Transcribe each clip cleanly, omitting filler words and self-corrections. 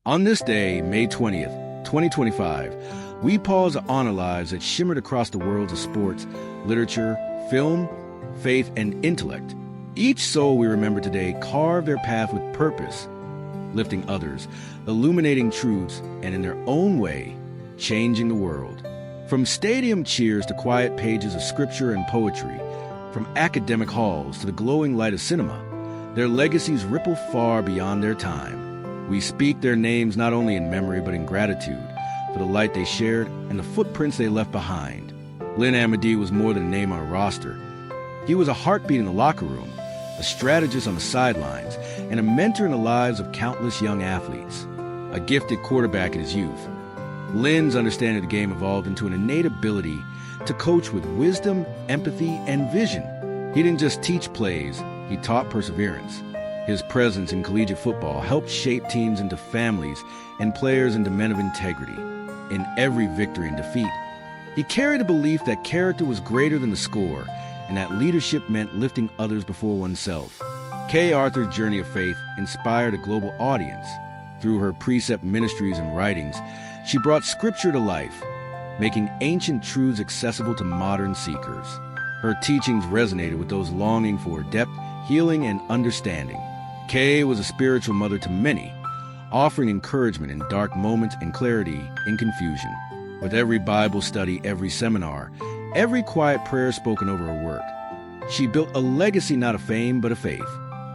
On this day, May 20th, 2025, we pause to honor lives that shimmered across the worlds of sports, literature, film, faith, and intellect. Each soul we remember today carved their path with purpose, lifting others, illuminating truths, and in their own way, changing the world. From stadium cheers to quiet pages of scripture and poetry, from academic halls to the glowing light of cinema, their legacies ripple far beyond their time. We speak their names not only in memory but in gratitude for the light they shared and the footprints they left behind. Lynn Amedee was more than a name on a roster. He was a heartbeat in the locker room, a strategist on the sidelines, and a mentor in the lives of countless young athletes. A gifted quarterback in his youth, Lynn's understanding of the game evolved into an innate ability to coach with wisdom, empathy, and vision. He didn't just teach plays, he taught perseverance. His presence in collegiate football helped shape teams into families and players into men of integrity. In every victory and defeat, he carried a belief that character was greater than the score and that leadership meant lifting others before oneself. Kay Arthur's journey of faith inspired a global audience. Through her precept ministries and writings, she brought scripture to life, making ancient truths accessible to modern seekers. Her teachings resonated with those longing for depth, healing, and understanding. Kay was a spiritual mother to many, offering encouragement in dark moments and clarity in confusion. With every Bible study, every seminar, every quiet prayer spoken over her work, she built a legacy not of fame but of faith.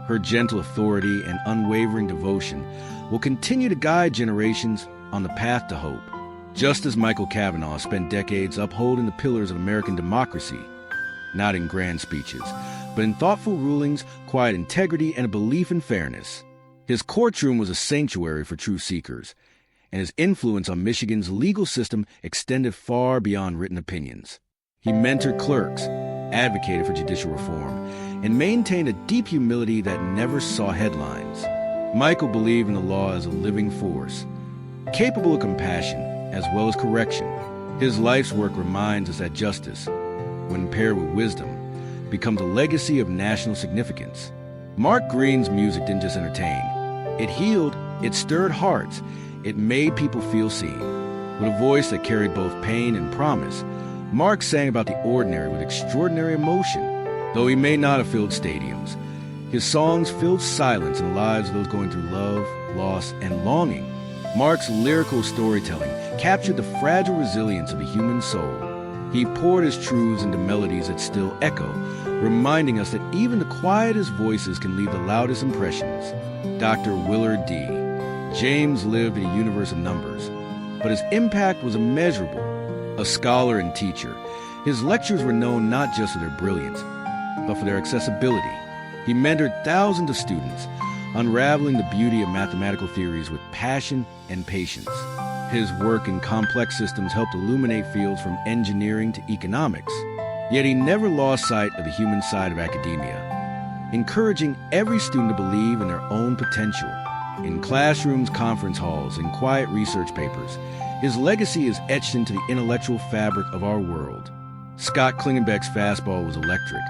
Her gentle authority and unwavering devotion will continue to guide generations on the path to hope. Just as Michael Kavanaugh spent decades upholding the pillars of American democracy, not in grand speeches, but in thoughtful rulings, quiet integrity, and a belief in fairness. His courtroom was a sanctuary for truth seekers, and his influence on Michigan's legal system extended far beyond written opinions. He mentored clerks, advocated for judicial reform, and maintained a deep humility that never saw headlines. Michael believed in the law as a living force, capable of compassion as well as correction. His life's work reminds us that justice, when paired with wisdom, becomes a legacy of national significance. Mark Green's music didn't just entertain. It healed, it stirred hearts, it made people feel seen. With a voice that carried both pain and promise, Mark sang about the ordinary with extraordinary emotion. Though he may not have filled stadiums, his songs filled silence in the lives of those going through love, loss, and longing. Mark's lyrical storytelling captured the fragile resilience of the human soul. He poured his truths into melodies that still echo, reminding us that even the quietest voices can leave the loudest impressions. Dr. Willard D. James lived in a universe of numbers, but his impact was immeasurable. A scholar and teacher, his lectures were known not just for their brilliance, but for their accessibility. He mentored thousands of students, unraveling the beauty of mathematical theories with passion and patience. His work in complex systems helped illuminate fields from engineering to economics. Yet he never lost sight of the human side of academia, encouraging every student to believe in their own potential. In classrooms, conference halls, and quiet research papers, his legacy is etched into the intellectual fabric of our world. Scott Klingenbeck's fastball was electric,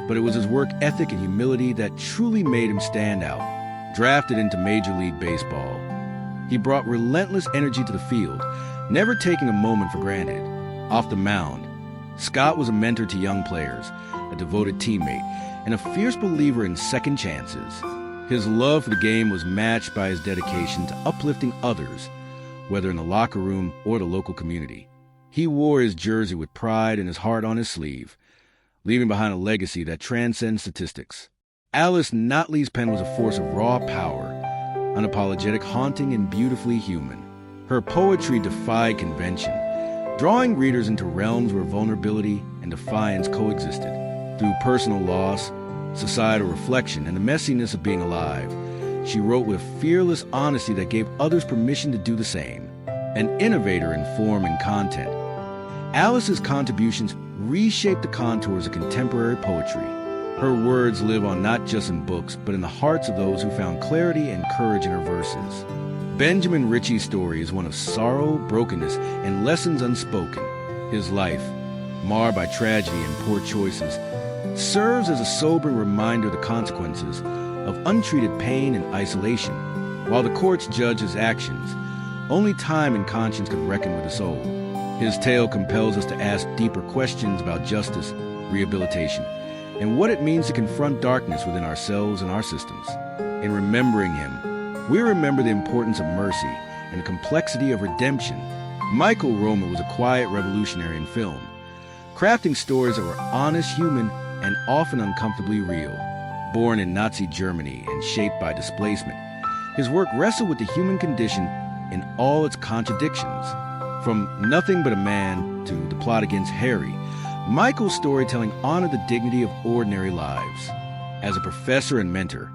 but it was his work ethic and humility that truly made him stand out. Drafted into Major League Baseball, he brought relentless energy to the field, never taking a moment for granted. Off the mound, Scott was a mentor to young players, a devoted teammate, and a fierce believer in second chances. His love for the game was matched by his dedication to uplifting others, whether in the locker room or the local community. He wore his jersey with pride and his heart on his sleeve, leaving behind a legacy that transcends statistics. Alice Notley's pen was a force of raw power, unapologetic, haunting, and beautifully human. Her poetry defied convention, drawing readers into realms where vulnerability and defiance coexisted. Through personal loss, societal reflection, and the messiness of being alive, she wrote with fearless honesty that gave others permission to do the same. An innovator in form and content, Alice's contributions reshaped the contours of contemporary poetry. Her words live on not just in books, but in the hearts of those who found clarity and courage in her verses. Benjamin Ritchie's story is one of sorrow, brokenness, and lessons unspoken. His life, marred by tragedy and poor choices, serves as a sobering reminder of the consequences of untreated pain and isolation. While the courts judge his actions, only time and conscience could reckon with the soul. His tale compels us to ask deeper questions about justice, rehabilitation, and what it means to confront darkness within ourselves and our systems. In remembering him, we remember the importance of mercy and the complexity of redemption. Michael Romer was a quiet revolutionary in film, crafting stories that were honest, human, and often uncomfortably real. Born in Nazi Germany and shaped by displacement, his work wrestled with the human condition in all its contradictions. From Nothing But a Man to The Plot Against Harry, Michael's storytelling honored the dignity of ordinary lives. As a professor and mentor,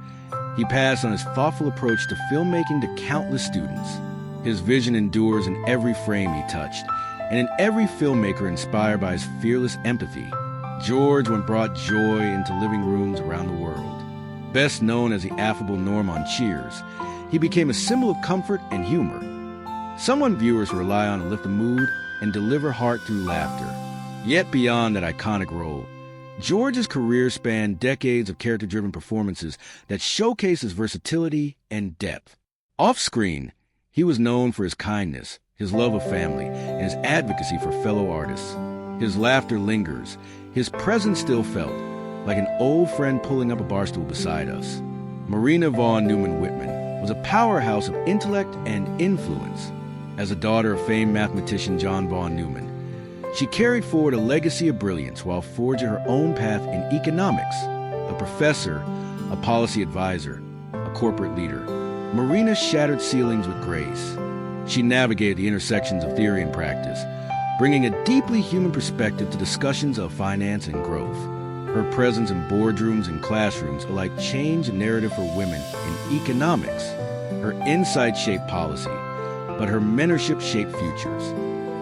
he passed on his thoughtful approach to filmmaking to countless students. His vision endures in every frame he touched, and in every filmmaker inspired by his fearless empathy. George once brought joy into living rooms around the world. Best known as the affable Norm on Cheers, he became a symbol of comfort and humor, someone viewers rely on to lift the mood and deliver heart through laughter. Yet beyond that iconic role, George's career spanned decades of character-driven performances that showcase his versatility and depth. Off-screen, he was known for his kindness, his love of family, and his advocacy for fellow artists. His laughter lingers, his presence still felt, like an old friend pulling up a bar stool beside us. Marina Vaughn Newman Whitman was a powerhouse of intellect and influence. As a daughter of famed mathematician John Vaughn Newman, she carried forward a legacy of brilliance while forging her own path in economics. A professor, a policy advisor, a corporate leader, Marina shattered ceilings with grace. She navigated the intersections of theory and practice, bringing a deeply human perspective to discussions of finance and growth. Her presence in boardrooms and classrooms alike changed the narrative for women in economics. Her insight shaped policy, but her mentorship shaped futures.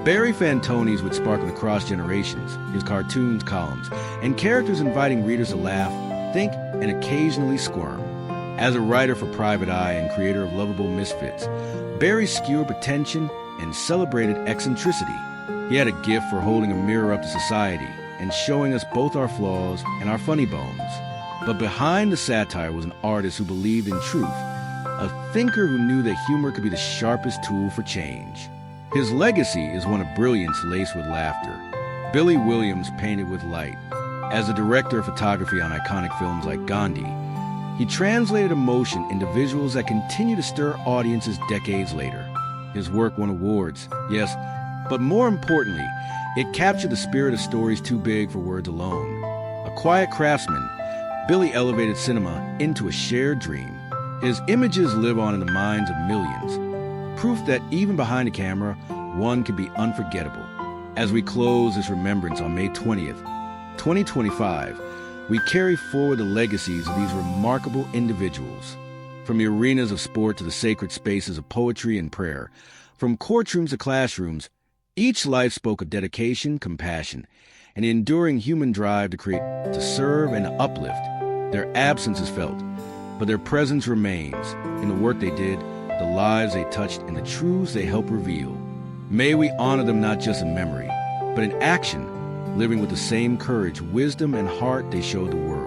Barry Fantoni's would sparkle across generations, his cartoons, columns, and characters inviting readers to laugh, think, and occasionally squirm. As a writer for Private Eye and creator of Lovable Misfits, Barry skewered pretension and celebrated eccentricity. He had a gift for holding a mirror up to society and showing us both our flaws and our funny bones. But behind the satire was an artist who believed in truth, a thinker who knew that humor could be the sharpest tool for change. His legacy is one of brilliance laced with laughter. Billy Williams painted with light. As a director of photography on iconic films like Gandhi, he translated emotion into visuals that continue to stir audiences decades later. His work won awards, yes, but more importantly, it captured the spirit of stories too big for words alone. A quiet craftsman, Billy elevated cinema into a shared dream. His images live on in the minds of millions, proof that even behind a camera, one can be unforgettable. As we close this remembrance on May 20th, 2025, we carry forward the legacies of these remarkable individuals. From the arenas of sport to the sacred spaces of poetry and prayer, from courtrooms to classrooms, each life spoke of dedication, compassion, and the enduring human drive to create, to serve, and to uplift. Their absence is felt, but their presence remains in the work they did, the lives they touched, and the truths they helped reveal. May we honor them not just in memory, but in action, living with the same courage, wisdom, and heart they showed the world.